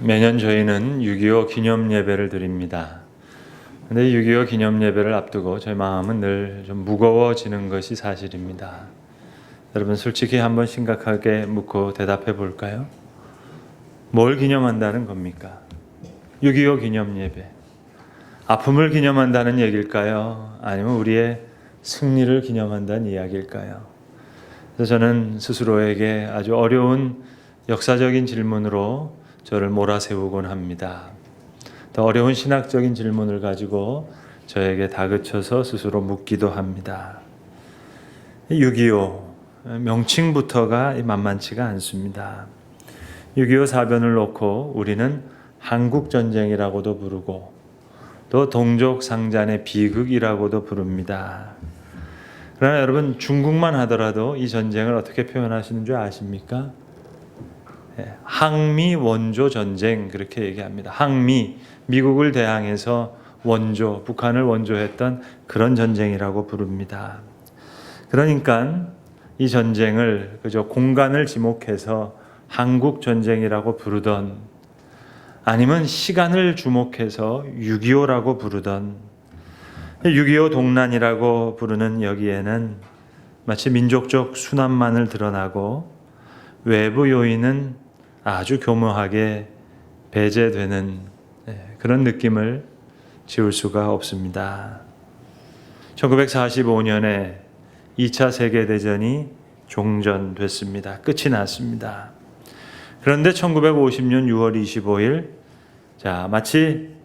매년 저희는 6.25 기념 예배를 드립니다. 근데 6.25 기념 예배를 앞두고 저희 마음은 늘 좀 무거워지는 것이 사실입니다. 여러분 솔직히 한번 심각하게 묻고 대답해 볼까요? 뭘 기념한다는 겁니까? 6.25 기념 예배. 아픔을 기념한다는 얘기일까요? 아니면 우리의 승리를 기념한다는 이야기일까요? 그래서 저는 스스로에게 아주 어려운 역사적인 질문으로 저를 몰아세우곤 합니다. 더 어려운 신학적인 질문을 가지고 저에게 다그쳐서 스스로 묻기도 합니다. 6.25 명칭부터가 만만치가 않습니다. 6.25 사변을 놓고 우리는 한국전쟁이라고도 부르고 또 동족상잔의 비극이라고도 부릅니다. 그러나 여러분 중국만 하더라도 이 전쟁을 어떻게 표현하시는 줄 아십니까? 항미 원조 전쟁 그렇게 얘기합니다. 항미, 미국을 대항해서 원조, 북한을 원조했던 그런 전쟁이라고 부릅니다. 그러니까 이 전쟁을 그저 공간을 지목해서 한국 전쟁이라고 부르던 아니면 시간을 주목해서 6.25라고 부르던 6.25 동란이라고 부르는 여기에는 마치 민족적 순환만을 드러나고 외부 요인은 아주 교묘하게 배제되는 그런 느낌을 지울 수가 없습니다. 1945년에 2차 세계대전이 종전됐습니다. 끝이 났습니다. 그런데 1950년 6월 25일 마치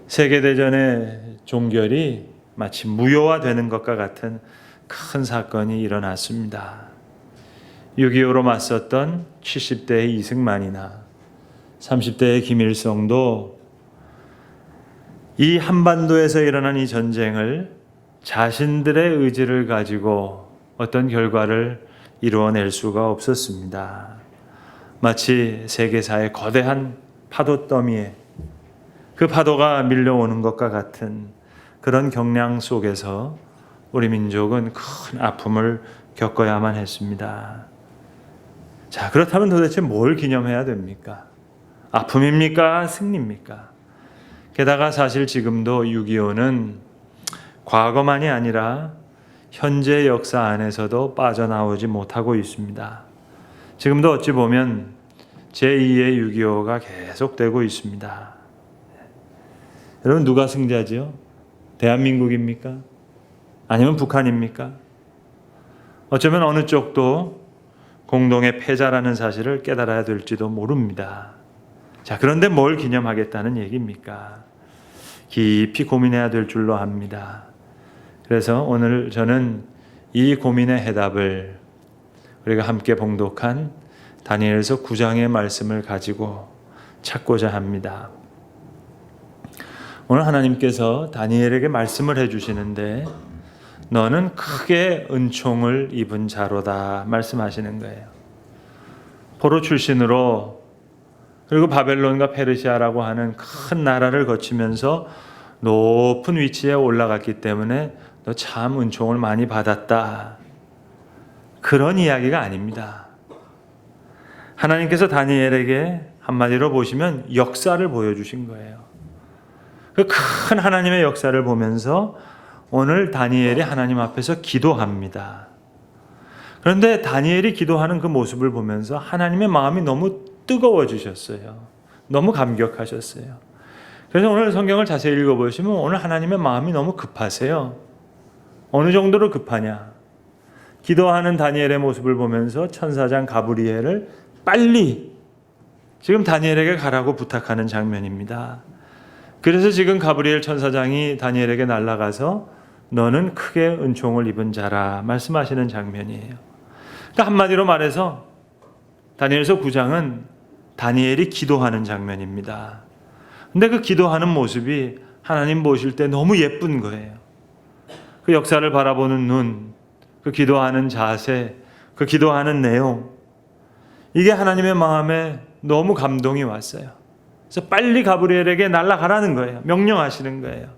세계대전의 종결이 마치 무효화되는 것과 같은 큰 사건이 일어났습니다. 6.25로 맞섰던 70대의 이승만이나 30대의 김일성도 이 한반도에서 일어난 이 전쟁을 자신들의 의지를 가지고 어떤 결과를 이루어낼 수가 없었습니다. 마치 세계사의 거대한 파도 더미에 그 파도가 밀려오는 것과 같은 그런 경량 속에서 우리 민족은 큰 아픔을 겪어야만 했습니다. 자, 그렇다면 도대체 뭘 기념해야 됩니까? 아픔입니까? 승리입니까? 게다가 사실 지금도 6.25는 과거만이 아니라 현재 역사 안에서도 빠져나오지 못하고 있습니다. 지금도 어찌 보면 제2의 6.25가 계속되고 있습니다. 여러분 누가 승자죠? 대한민국입니까? 아니면 북한입니까? 어쩌면 어느 쪽도 공동의 패자라는 사실을 깨달아야 될지도 모릅니다. 자, 그런데 뭘 기념하겠다는 얘기입니까? 깊이 고민해야 될 줄로 압니다. 그래서 오늘 저는 이 고민의 해답을 우리가 함께 봉독한 다니엘서 9장의 말씀을 가지고 찾고자 합니다. 오늘 하나님께서 다니엘에게 말씀을 해주시는데 너는 크게 은총을 입은 자로다 말씀하시는 거예요. 포로 출신으로 그리고 바벨론과 페르시아라고 하는 큰 나라를 거치면서 높은 위치에 올라갔기 때문에 너 참 은총을 많이 받았다. 그런 이야기가 아닙니다. 하나님께서 다니엘에게 한마디로 보시면 역사를 보여주신 거예요. 그 큰 하나님의 역사를 보면서 오늘 다니엘이 하나님 앞에서 기도합니다. 그런데 다니엘이 기도하는 그 모습을 보면서 하나님의 마음이 너무 뜨거워지셨어요. 너무 감격하셨어요. 그래서 오늘 성경을 자세히 읽어보시면 오늘 하나님의 마음이 너무 급하세요. 어느 정도로 급하냐? 기도하는 다니엘의 모습을 보면서 천사장 가브리엘을 빨리 지금 다니엘에게 가라고 부탁하는 장면입니다. 그래서 지금 가브리엘 천사장이 다니엘에게 날아가서 너는 크게 은총을 입은 자라 말씀하시는 장면이에요. 그러니까 한마디로 말해서 다니엘서 9장은 다니엘이 기도하는 장면입니다. 근데 그 기도하는 모습이 하나님 보실 때 너무 예쁜 거예요. 그 역사를 바라보는 눈, 그 기도하는 자세, 그 기도하는 내용, 이게 하나님의 마음에 너무 감동이 왔어요. 그래서 빨리 가브리엘에게 날아가라는 거예요. 명령하시는 거예요.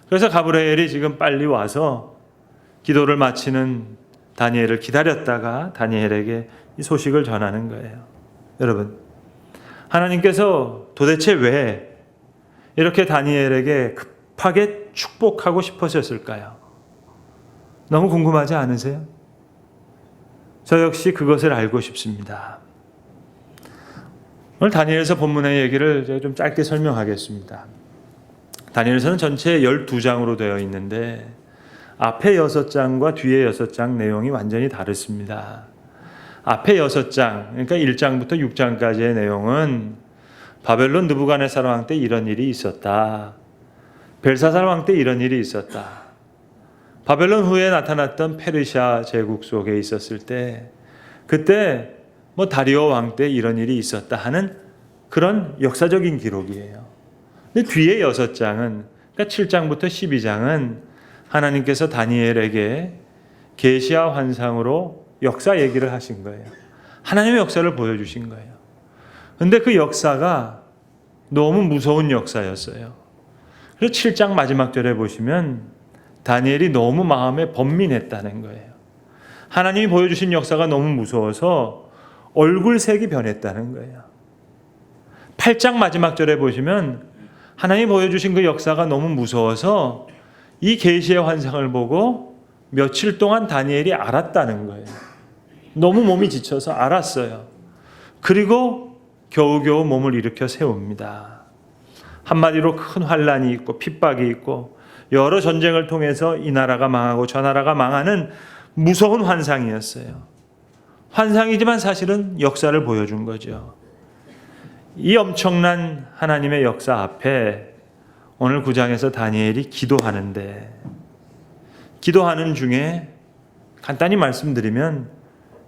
그래서 가브리엘이 지금 빨리 와서 기도를 마치는 다니엘을 기다렸다가 다니엘에게 이 소식을 전하는 거예요. 여러분, 하나님께서 도대체 왜 이렇게 다니엘에게 급하게 축복하고 싶으셨을까요? 너무 궁금하지 않으세요? 저 역시 그것을 알고 싶습니다. 오늘 다니엘서 본문의 얘기를 제가 좀 짧게 설명하겠습니다. 다니엘서는 전체 12장으로 되어 있는데 앞에 6장과 뒤에 6장 내용이 완전히 다릅니다. 앞에 6장, 그러니까 1장부터 6장까지의 내용은 바벨론 느부갓네살 왕 때 이런 일이 있었다. 벨사살 왕 때 이런 일이 있었다. 바벨론 후에 나타났던 페르시아 제국 속에 있었을 때 그때 다리오 왕 때 이런 일이 있었다 하는 그런 역사적인 기록이에요. 근데 뒤에 6장은, 그러니까 7장부터 12장은 하나님께서 다니엘에게 계시와 환상으로 역사 얘기를 하신 거예요. 하나님의 역사를 보여주신 거예요. 근데 그 역사가 너무 무서운 역사였어요. 그래서 7장 마지막 절에 보시면 다니엘이 너무 마음에 번민했다는 거예요. 하나님이 보여주신 역사가 너무 무서워서 얼굴색이 변했다는 거예요. 8장 마지막 절에 보시면 하나님이 보여주신 그 역사가 너무 무서워서 이 계시의 환상을 보고 며칠 동안 다니엘이 앓았다는 거예요. 너무 몸이 지쳐서 앓았어요. 그리고 겨우겨우 몸을 일으켜 세웁니다. 한마디로 큰 환란이 있고 핍박이 있고 여러 전쟁을 통해서 이 나라가 망하고 저 나라가 망하는 무서운 환상이었어요. 환상이지만 사실은 역사를 보여준 거죠. 이 엄청난 하나님의 역사 앞에 오늘 9장에서 다니엘이 기도하는데, 기도하는 중에 간단히 말씀드리면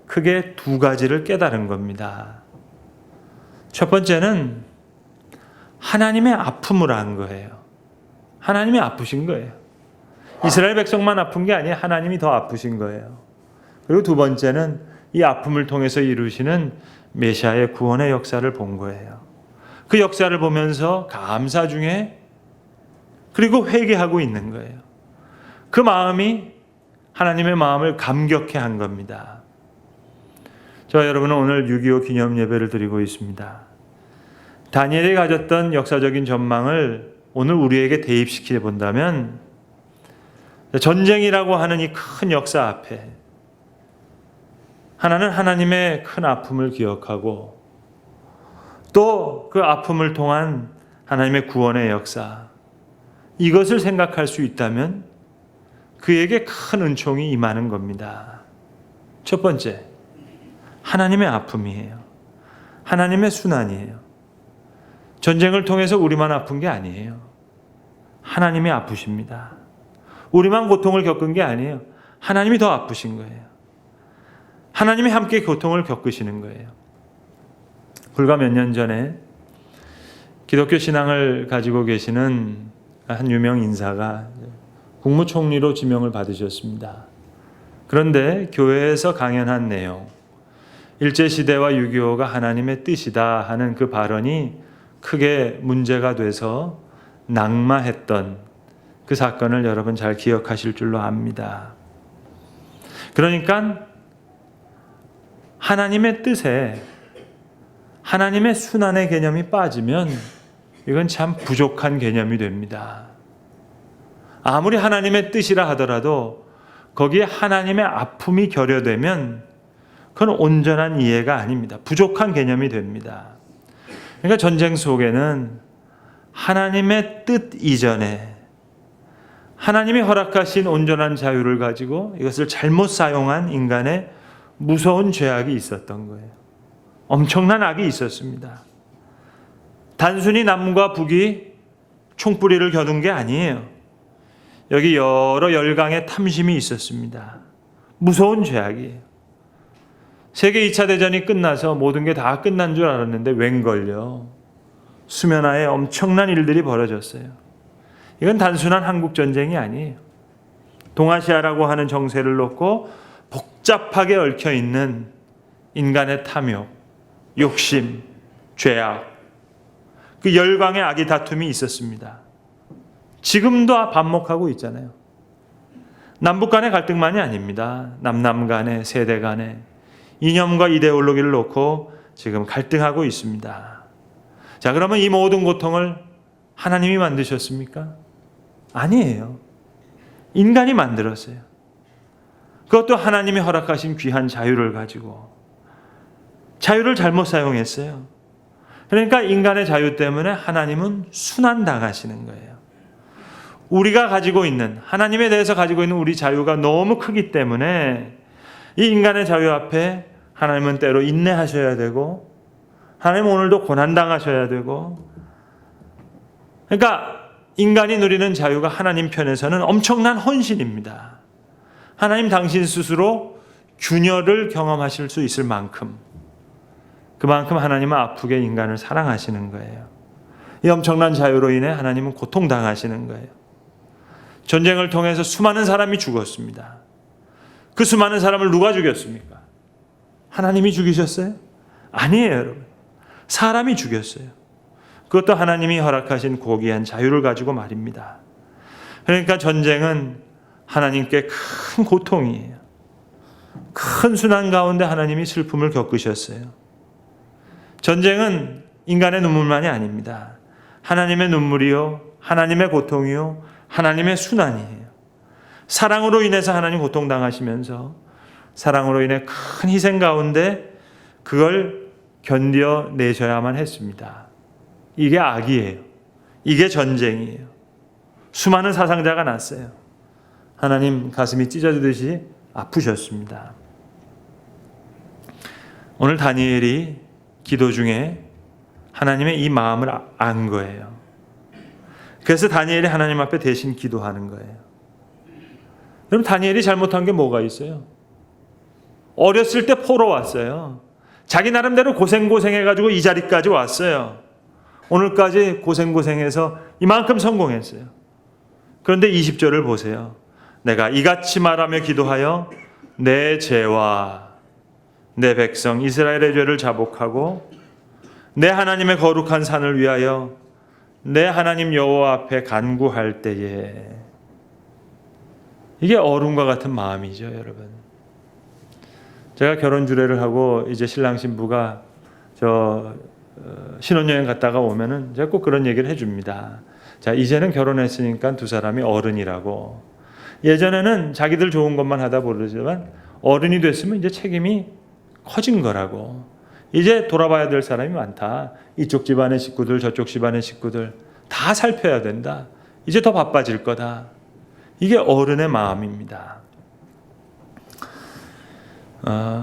크게 2가지를 깨달은 겁니다. 첫 번째는 하나님의 아픔을 안 거예요. 하나님이 아프신 거예요. 이스라엘 백성만 아픈 게 아니에요. 하나님이 더 아프신 거예요. 그리고 두 번째는 이 아픔을 통해서 이루시는 메시아의 구원의 역사를 본 거예요. 그 역사를 보면서 감사 중에 그리고 회개하고 있는 거예요. 그 마음이 하나님의 마음을 감격해 한 겁니다. 저와 여러분은 오늘 6.25 기념 예배를 드리고 있습니다. 다니엘이 가졌던 역사적인 전망을 오늘 우리에게 대입시켜 본다면 전쟁이라고 하는 이 큰 역사 앞에 하나는 하나님의 큰 아픔을 기억하고 또 그 아픔을 통한 하나님의 구원의 역사, 이것을 생각할 수 있다면 그에게 큰 은총이 임하는 겁니다. 첫 번째, 하나님의 아픔이에요. 하나님의 순환이에요. 전쟁을 통해서 우리만 아픈 게 아니에요. 하나님이 아프십니다. 우리만 고통을 겪은 게 아니에요. 하나님이 더 아프신 거예요. 하나님이 함께 고통을 겪으시는 거예요. 불과 몇 년 전에 기독교 신앙을 가지고 계시는 한 유명 인사가 국무총리로 지명을 받으셨습니다. 그런데 교회에서 강연한 내용, 일제시대와 6.25가 하나님의 뜻이다 하는 그 발언이 크게 문제가 돼서 낙마했던 그 사건을 여러분 잘 기억하실 줄로 압니다. 그러니까 하나님의 뜻에 하나님의 순환의 개념이 빠지면 이건 참 부족한 개념이 됩니다. 아무리 하나님의 뜻이라 하더라도 거기에 하나님의 아픔이 결여되면 그건 온전한 이해가 아닙니다. 부족한 개념이 됩니다. 그러니까 전쟁 속에는 하나님의 뜻 이전에 하나님이 허락하신 온전한 자유를 가지고 이것을 잘못 사용한 인간의 무서운 죄악이 있었던 거예요. 엄청난 악이 있었습니다. 단순히 남과 북이 총뿌리를 겨눈 게 아니에요. 여기 여러 열강의 탐심이 있었습니다. 무서운 죄악이에요. 세계 2차 대전이 끝나서 모든 게 다 끝난 줄 알았는데 웬걸요. 수면하에 엄청난 일들이 벌어졌어요. 이건 단순한 한국 전쟁이 아니에요. 동아시아라고 하는 정세를 놓고 복잡하게 얽혀 있는 인간의 탐욕, 욕심, 죄악, 그 열강의 악의 다툼이 있었습니다. 지금도 반목하고 있잖아요. 남북 간의 갈등만이 아닙니다. 남남 간의, 세대 간의 이념과 이데올로기를 놓고 지금 갈등하고 있습니다. 자, 그러면 이 모든 고통을 하나님이 만드셨습니까? 아니에요. 인간이 만들었어요. 그것도 하나님이 허락하신 귀한 자유를 가지고 자유를 잘못 사용했어요. 그러니까 인간의 자유 때문에 하나님은 순환당하시는 거예요. 우리가 가지고 있는, 하나님에 대해서 가지고 있는 우리 자유가 너무 크기 때문에 이 인간의 자유 앞에 하나님은 때로 인내하셔야 되고, 하나님 오늘도 고난당하셔야 되고, 그러니까 인간이 누리는 자유가 하나님 편에서는 엄청난 헌신입니다. 하나님 당신 스스로 균열을 경험하실 수 있을 만큼, 그만큼 하나님은 아프게 인간을 사랑하시는 거예요. 이 엄청난 자유로 인해 하나님은 고통당하시는 거예요. 전쟁을 통해서 수많은 사람이 죽었습니다. 그 수많은 사람을 누가 죽였습니까? 하나님이 죽이셨어요? 아니에요, 여러분. 사람이 죽였어요. 그것도 하나님이 허락하신 고귀한 자유를 가지고 말입니다. 그러니까 전쟁은 하나님께 큰 고통이에요. 큰 순환 가운데 하나님이 슬픔을 겪으셨어요. 전쟁은 인간의 눈물만이 아닙니다. 하나님의 눈물이요, 하나님의 고통이요, 하나님의 순환이에요. 사랑으로 인해서 하나님 고통당하시면서 사랑으로 인해 큰 희생 가운데 그걸 견뎌내셔야만 했습니다. 이게 악이에요. 이게 전쟁이에요. 수많은 사상자가 났어요. 하나님 가슴이 찢어지듯이 아프셨습니다. 오늘 다니엘이 기도 중에 하나님의 이 마음을 안 거예요. 그래서 다니엘이 하나님 앞에 대신 기도하는 거예요. 여러분, 다니엘이 잘못한 게 뭐가 있어요? 어렸을 때 포로 왔어요. 자기 나름대로 고생해가지고 이 자리까지 왔어요. 오늘까지 고생해서 이만큼 성공했어요. 그런데 20절을 보세요. 내가 이같이 말하며 기도하여 내 죄와 내 백성 이스라엘의 죄를 자복하고 내 하나님의 거룩한 산을 위하여 내 하나님 여호와 앞에 간구할 때에, 이게 어른과 같은 마음이죠, 여러분. 제가 결혼 주례를 하고 이제 신랑 신부가 신혼여행 갔다가 오면은 제가 꼭 그런 얘기를 해줍니다. 자, 이제는 결혼했으니까 두 사람이 어른이라고. 예전에는 자기들 좋은 것만 하다 모르지만 어른이 됐으면 이제 책임이 커진 거라고. 이제 돌아봐야 될 사람이 많다. 이쪽 집안의 식구들, 저쪽 집안의 식구들 다 살펴야 된다. 이제 더 바빠질 거다. 이게 어른의 마음입니다.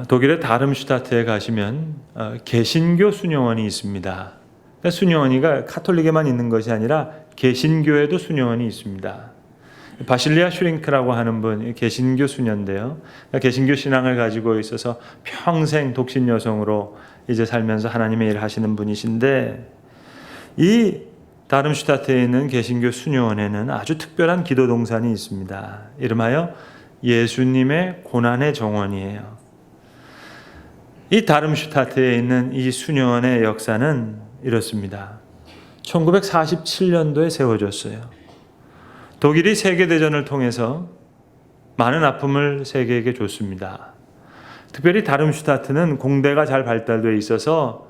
독일의 다름슈타트에 가시면 개신교 수녀원이 있습니다. 수녀원이가 카톨릭에만 있는 것이 아니라 개신교에도 수녀원이 있습니다. 바실리아 슈링크라고 하는 분, 개신교 수녀인데요. 개신교 신앙을 가지고 있어서 평생 독신 여성으로 이제 살면서 하나님의 일을 하시는 분이신데, 이 다름슈타트에 있는 개신교 수녀원에는 아주 특별한 기도 동산이 있습니다. 이름하여 예수님의 고난의 정원이에요. 이 다름슈타트에 있는 이 수녀원의 역사는 이렇습니다. 1947년도에 세워졌어요. 독일이 세계대전을 통해서 많은 아픔을 세계에게 줬습니다. 특별히 다름슈타트는 공대가 잘 발달되어 있어서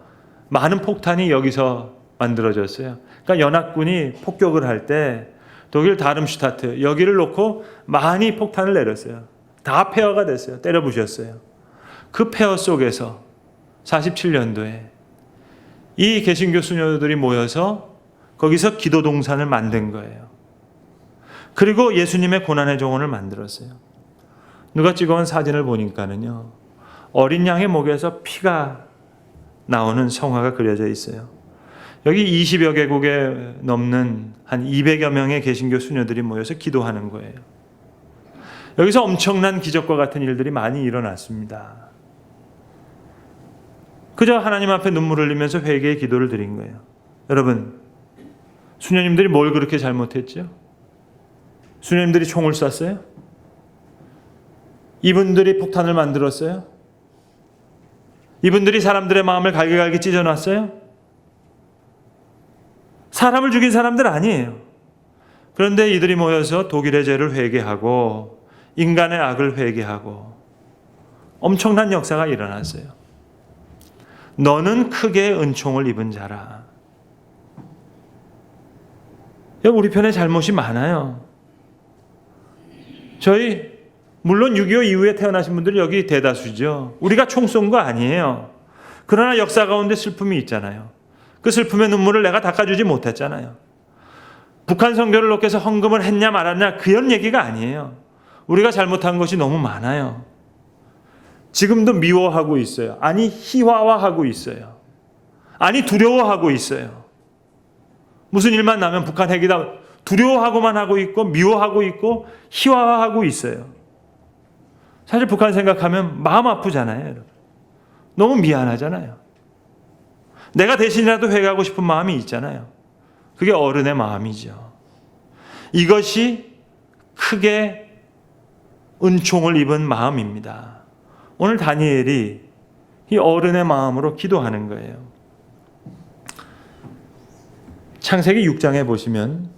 많은 폭탄이 여기서 만들어졌어요. 그러니까 연합군이 폭격을 할 때 독일 다름슈타트 여기를 놓고 많이 폭탄을 내렸어요. 다 폐허가 됐어요. 때려 부셨어요. 그 폐허 속에서 47년도에 이 개신교 수녀들이 모여서 거기서 기도 동산을 만든 거예요. 그리고 예수님의 고난의 정원을 만들었어요. 누가 찍어온 사진을 보니까는요, 어린 양의 목에서 피가 나오는 성화가 그려져 있어요. 여기 20여 개국에 넘는 한 200여 명의 개신교 수녀들이 모여서 기도하는 거예요. 여기서 엄청난 기적과 같은 일들이 많이 일어났습니다. 그저 하나님 앞에 눈물 흘리면서 회개의 기도를 드린 거예요. 여러분, 수녀님들이 뭘 그렇게 잘못했죠? 수녀님들이 총을 쐈어요? 이분들이 폭탄을 만들었어요? 이분들이 사람들의 마음을 갈기갈기 찢어놨어요? 사람을 죽인 사람들 아니에요. 그런데 이들이 모여서 독일의 죄를 회개하고 인간의 악을 회개하고 엄청난 역사가 일어났어요. 너는 크게 은총을 입은 자라. 우리 편에 잘못이 많아요. 저희 물론 6.25 이후에 태어나신 분들이 여기 대다수죠. 우리가 총 쏜 거 아니에요. 그러나 역사 가운데 슬픔이 있잖아요. 그 슬픔의 눈물을 내가 닦아주지 못했잖아요. 북한 선교를 놓고서 헌금을 했냐 말았냐 그런 얘기가 아니에요. 우리가 잘못한 것이 너무 많아요. 지금도 미워하고 있어요. 아니 희화화하고 있어요. 아니 두려워하고 있어요. 무슨 일만 나면 북한 핵이다 두려워하고만 하고 있고 미워하고 있고 희화화하고 있어요. 사실 북한 생각하면 마음 아프잖아요. 여러분. 너무 미안하잖아요. 내가 대신이라도 회개하고 싶은 마음이 있잖아요. 그게 어른의 마음이죠. 이것이 크게 은총을 입은 마음입니다. 오늘 다니엘이 이 어른의 마음으로 기도하는 거예요. 창세기 6장에 보시면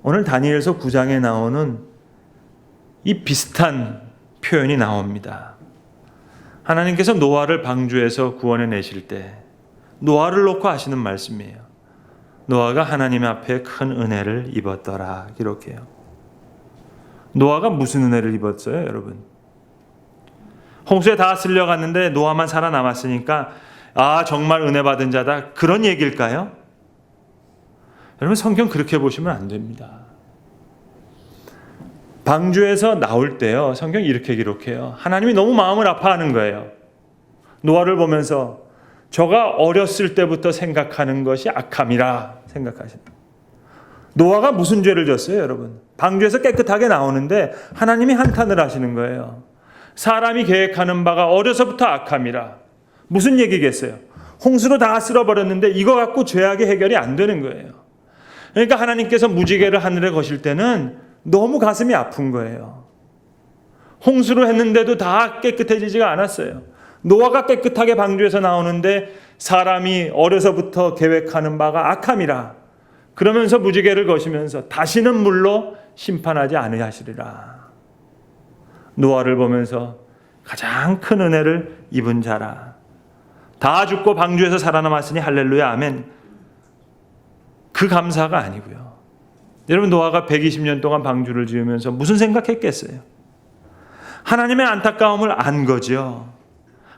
오늘 다니엘서 9장에 나오는 이 비슷한 표현이 나옵니다. 하나님께서 노아를 방주에서 구원해 내실 때 노아를 놓고 하시는 말씀이에요. 노아가 하나님 앞에 큰 은혜를 입었더라 기록해요. 노아가 무슨 은혜를 입었어요, 여러분? 홍수에 다 쓸려갔는데 노아만 살아남았으니까 정말 은혜 받은 자다 그런 얘기일까요? 여러분 성경 그렇게 보시면 안 됩니다. 방주에서 나올 때요. 성경 이렇게 기록해요. 하나님이 너무 마음을 아파하는 거예요. 노아를 보면서 저가 어렸을 때부터 생각하는 것이 악함이라 생각하신다. 노아가 무슨 죄를 졌어요, 여러분? 방주에서 깨끗하게 나오는데 하나님이 한탄을 하시는 거예요. 사람이 계획하는 바가 어려서부터 악함이라. 무슨 얘기겠어요? 홍수로 다 쓸어버렸는데 이거 갖고 죄악의 해결이 안 되는 거예요. 그러니까 하나님께서 무지개를 하늘에 거실 때는 너무 가슴이 아픈 거예요. 홍수로 했는데도 다 깨끗해지지가 않았어요. 노아가 깨끗하게 방주에서 나오는데 사람이 어려서부터 계획하는 바가 악함이라. 그러면서 무지개를 거시면서 다시는 물로 심판하지 아니하시리라. 노아를 보면서 가장 큰 은혜를 입은 자라. 다 죽고 방주에서 살아남았으니 할렐루야 아멘. 그 감사가 아니고요. 여러분 노아가 120년 동안 방주를 지으면서 무슨 생각했겠어요? 하나님의 안타까움을 안 거죠.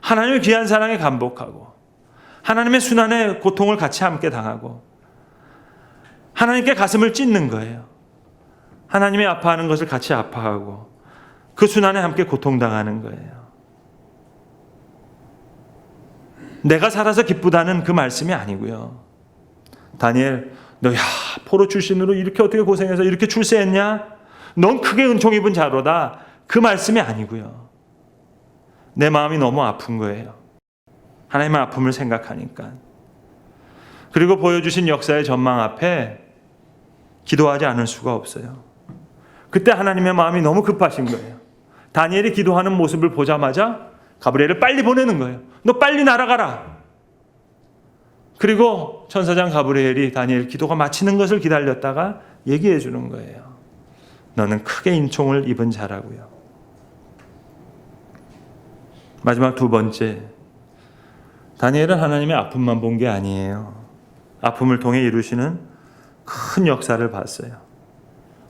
하나님의 귀한 사랑에 감복하고 하나님의 순환의 고통을 같이 함께 당하고 하나님께 가슴을 찢는 거예요. 하나님이 아파하는 것을 같이 아파하고 그 순환에 함께 고통당하는 거예요. 내가 살아서 기쁘다는 그 말씀이 아니고요. 다니엘 너 포로 출신으로 이렇게 어떻게 고생해서 이렇게 출세했냐? 넌 크게 은총 입은 자로다. 그 말씀이 아니고요. 내 마음이 너무 아픈 거예요. 하나님의 아픔을 생각하니까. 그리고 보여주신 역사의 전망 앞에 기도하지 않을 수가 없어요. 그때 하나님의 마음이 너무 급하신 거예요. 다니엘이 기도하는 모습을 보자마자 가브리엘을 빨리 보내는 거예요. 너 빨리 날아가라. 그리고 천사장 가브리엘이 다니엘 기도가 마치는 것을 기다렸다가 얘기해 주는 거예요. 너는 크게 인총을 입은 자라고요. 마지막 두 번째, 다니엘은 하나님의 아픔만 본 게 아니에요. 아픔을 통해 이루시는 큰 역사를 봤어요.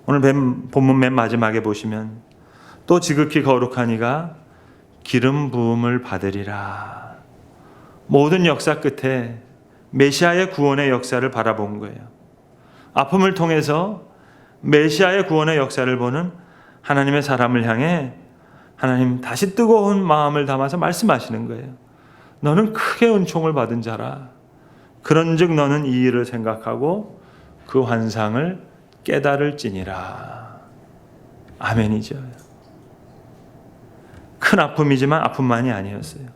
오늘 본문 맨 마지막에 보시면 또 지극히 거룩한 이가 기름 부음을 받으리라. 모든 역사 끝에 메시아의 구원의 역사를 바라본 거예요. 아픔을 통해서 메시아의 구원의 역사를 보는 하나님의 사람을 향해 하나님 다시 뜨거운 마음을 담아서 말씀하시는 거예요. 너는 크게 은총을 받은 자라. 그런즉 너는 이 일을 생각하고 그 환상을 깨달을지니라. 아멘이죠. 큰 아픔이지만 아픔만이 아니었어요.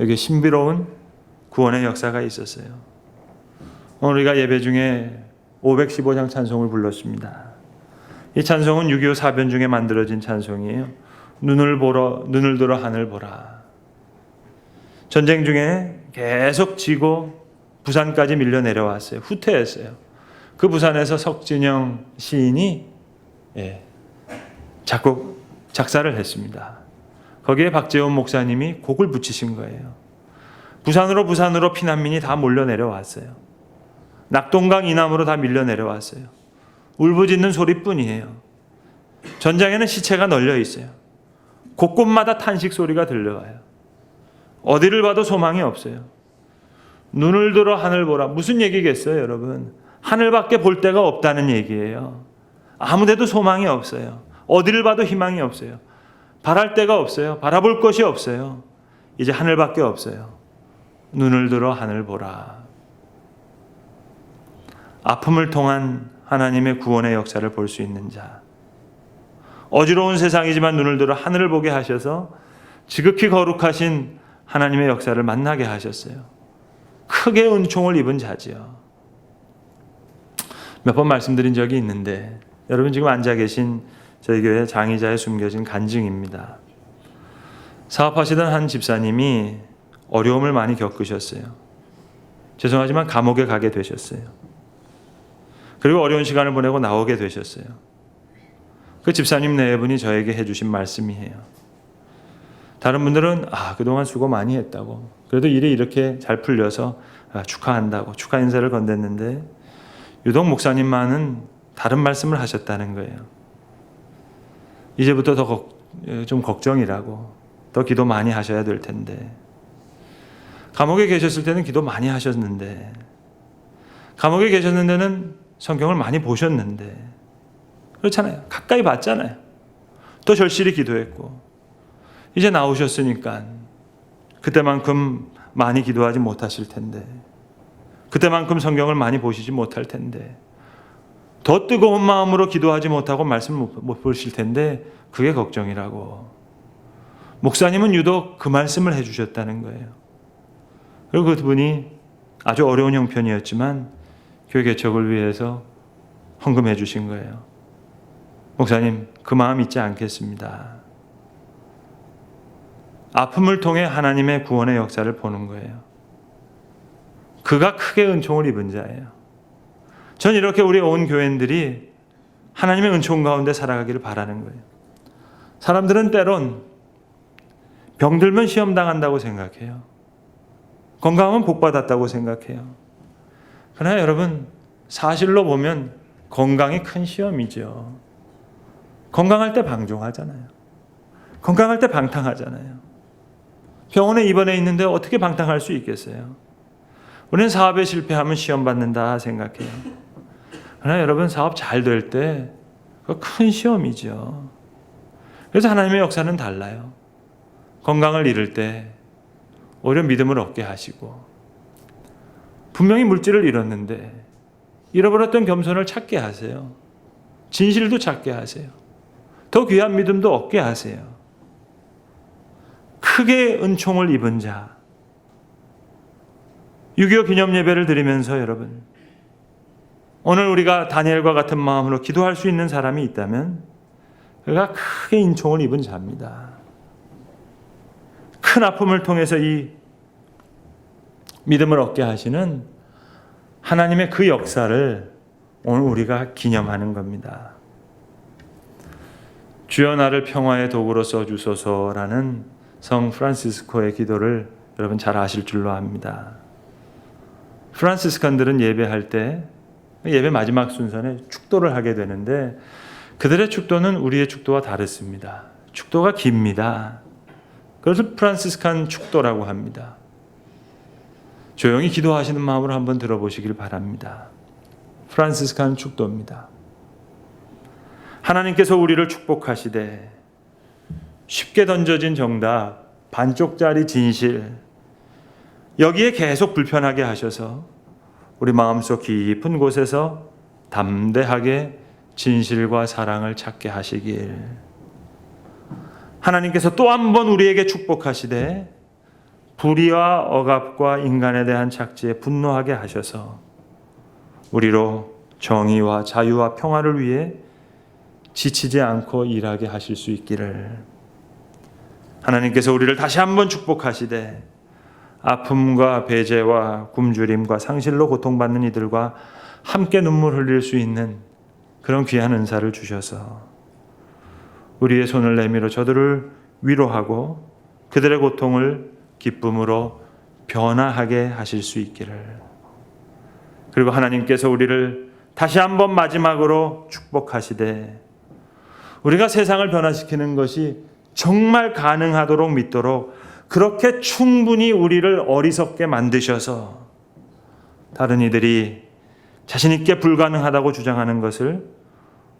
여기 신비로운 구원의 역사가 있었어요. 오늘 우리가 예배 중에 515장 찬송을 불렀습니다. 이 찬송은 6.25 사변 중에 만들어진 찬송이에요. 눈을 들어 하늘 보라. 전쟁 중에 계속 지고 부산까지 밀려 내려왔어요. 후퇴했어요. 그 부산에서 석진영 시인이 작사를 했습니다. 거기에 박재원 목사님이 곡을 붙이신 거예요. 부산으로 피난민이 다 몰려 내려왔어요. 낙동강 이남으로 다 밀려 내려왔어요. 울부짖는 소리뿐이에요. 전장에는 시체가 널려 있어요. 곳곳마다 탄식 소리가 들려와요. 어디를 봐도 소망이 없어요. 눈을 들어 하늘 보라. 무슨 얘기겠어요, 여러분? 하늘밖에 볼 데가 없다는 얘기예요. 아무데도 소망이 없어요. 어디를 봐도 희망이 없어요. 바랄 데가 없어요. 바라볼 것이 없어요. 이제 하늘밖에 없어요. 눈을 들어 하늘 보라. 아픔을 통한 하나님의 구원의 역사를 볼 수 있는 자. 어지러운 세상이지만 눈을 들어 하늘을 보게 하셔서 지극히 거룩하신 하나님의 역사를 만나게 하셨어요. 크게 은총을 입은 자지요. 몇 번 말씀드린 적이 있는데 여러분 지금 앉아 계신 저희 교회 장의자에 숨겨진 간증입니다. 사업하시던 한 집사님이 어려움을 많이 겪으셨어요. 죄송하지만 감옥에 가게 되셨어요. 그리고 어려운 시간을 보내고 나오게 되셨어요. 그 집사님 네 분이 저에게 해주신 말씀이에요. 다른 분들은 그동안 수고 많이 했다고, 그래도 일이 이렇게 잘 풀려서 축하한다고 축하 인사를 건넸는데 유독 목사님만은 다른 말씀을 하셨다는 거예요. 이제부터 더 좀 걱정이라고, 더 기도 많이 하셔야 될 텐데, 감옥에 계셨을 때는 기도 많이 하셨는데, 감옥에 계셨는 데는 성경을 많이 보셨는데, 그렇잖아요. 가까이 봤잖아요. 또 절실히 기도했고, 이제 나오셨으니까 그때만큼 많이 기도하지 못하실 텐데, 그때만큼 성경을 많이 보시지 못할 텐데, 더 뜨거운 마음으로 기도하지 못하고 말씀을 못 보실 텐데 그게 걱정이라고. 목사님은 유독 그 말씀을 해주셨다는 거예요. 그리고 그분이 아주 어려운 형편이었지만 교회 개척을 위해서 헌금해 주신 거예요. 목사님, 그 마음 잊지 않겠습니다. 아픔을 통해 하나님의 구원의 역사를 보는 거예요. 그가 크게 은총을 입은 자예요. 전 이렇게 우리 온 교인들이 하나님의 은총 가운데 살아가기를 바라는 거예요. 사람들은 때론 병들면 시험 당한다고 생각해요. 건강하면 복 받았다고 생각해요. 그러나 여러분, 사실로 보면 건강이 큰 시험이죠. 건강할 때 방종하잖아요. 건강할 때 방탕하잖아요. 병원에 입원해 있는데 어떻게 방탕할 수 있겠어요? 우리는 사업에 실패하면 시험 받는다 생각해요. 그러나 여러분, 사업 잘 될 때 큰 시험이죠. 그래서 하나님의 역사는 달라요. 건강을 잃을 때 오히려 믿음을 얻게 하시고, 분명히 물질을 잃었는데 잃어버렸던 겸손을 찾게 하세요. 진실도 찾게 하세요. 더 귀한 믿음도 얻게 하세요. 크게 은총을 입은 자. 6.25 기념 예배를 드리면서 여러분, 오늘 우리가 다니엘과 같은 마음으로 기도할 수 있는 사람이 있다면 그가 크게 은총을 입은 자입니다. 큰 아픔을 통해서 이 믿음을 얻게 하시는 하나님의 그 역사를 오늘 우리가 기념하는 겁니다. 주여 나를 평화의 도구로 써주소서라는 성 프란시스코의 기도를 여러분 잘 아실 줄로 압니다. 프란시스칸들은 예배할 때 예배 마지막 순서에 축도를 하게 되는데 그들의 축도는 우리의 축도와 다릅니다. 축도가 깁니다. 그래서 프란시스칸 축도라고 합니다. 조용히 기도하시는 마음으로 한번 들어보시길 바랍니다. 프란시스칸 축도입니다. 하나님께서 우리를 축복하시되 쉽게 던져진 정답, 반쪽짜리 진실, 여기에 계속 불편하게 하셔서 우리 마음속 깊은 곳에서 담대하게 진실과 사랑을 찾게 하시길. 하나님께서 또 한 번 우리에게 축복하시되 불의와 억압과 인간에 대한 착지에 분노하게 하셔서 우리로 정의와 자유와 평화를 위해 지치지 않고 일하게 하실 수 있기를. 하나님께서 우리를 다시 한번 축복하시되 아픔과 배제와 굶주림과 상실로 고통받는 이들과 함께 눈물 흘릴 수 있는 그런 귀한 은사를 주셔서 우리의 손을 내밀어 저들을 위로하고 그들의 고통을 기쁨으로 변화하게 하실 수 있기를. 그리고 하나님께서 우리를 다시 한번 마지막으로 축복하시되 우리가 세상을 변화시키는 것이 정말 가능하도록 믿도록 그렇게 충분히 우리를 어리석게 만드셔서 다른 이들이 자신 있게 불가능하다고 주장하는 것을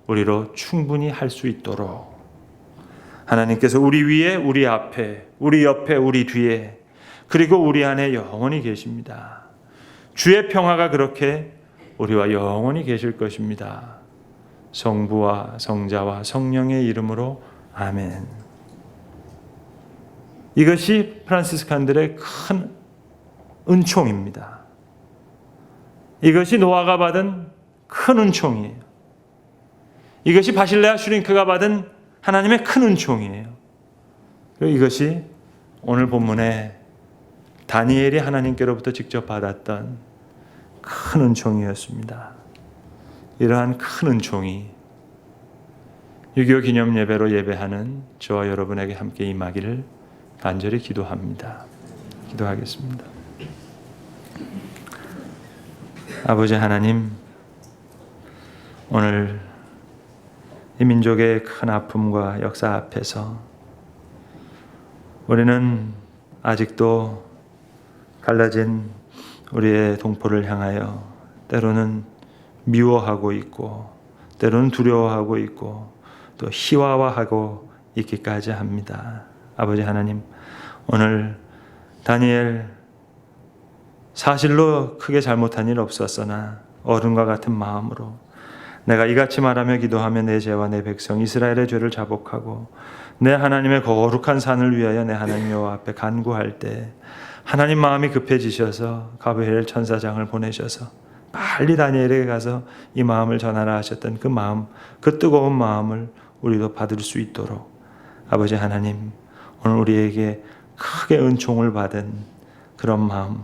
우리로 충분히 할 수 있도록 하나님께서 우리 위에, 우리 앞에, 우리 옆에, 우리 뒤에, 그리고 우리 안에 영원히 계십니다. 주의 평화가 그렇게 우리와 영원히 계실 것입니다. 성부와 성자와 성령의 이름으로 아멘. 이것이 프란시스칸들의 큰 은총입니다. 이것이 노아가 받은 큰 은총이에요. 이것이 바실레아 슈링크가 받은 하나님의 큰 은총이에요. 그리고 이것이 오늘 본문에 다니엘이 하나님께로부터 직접 받았던 큰 은총이었습니다. 이러한 큰 은총이 6.25 기념 예배로 예배하는 저와 여러분에게 함께 임하기를 간절히 기도합니다. 기도하겠습니다. 아버지 하나님, 오늘 이 민족의 큰 아픔과 역사 앞에서 우리는 아직도 갈라진 우리의 동포를 향하여 때로는 미워하고 있고 때로는 두려워하고 있고 또 희화화하고 있기까지 합니다. 아버지 하나님, 오늘 다니엘 사실로 크게 잘못한 일 없었으나 어른과 같은 마음으로 내가 이같이 말하며 기도하며 내 죄와 내 백성 이스라엘의 죄를 자복하고 내 하나님의 거룩한 산을 위하여 내 하나님 여호와 앞에 간구할 때 하나님 마음이 급해지셔서 가브리엘 천사장을 보내셔서 빨리 다니엘에게 가서 이 마음을 전하라 하셨던 그 마음, 그 뜨거운 마음을 우리도 받을 수 있도록 아버지 하나님, 오늘 우리에게 크게 은총을 받은 그런 마음,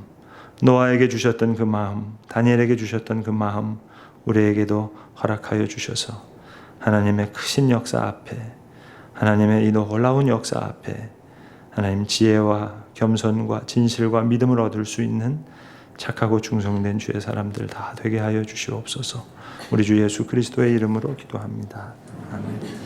노아에게 주셨던 그 마음, 다니엘에게 주셨던 그 마음 우리에게도 허락하여 주셔서 하나님의 크신 역사 앞에, 하나님의 이 놀라운 역사 앞에 하나님 지혜와 겸손과 진실과 믿음을 얻을 수 있는 착하고 충성된 주의 사람들 다 되게 하여 주시옵소서. 우리 주 예수 그리스도의 이름으로 기도합니다. 아멘.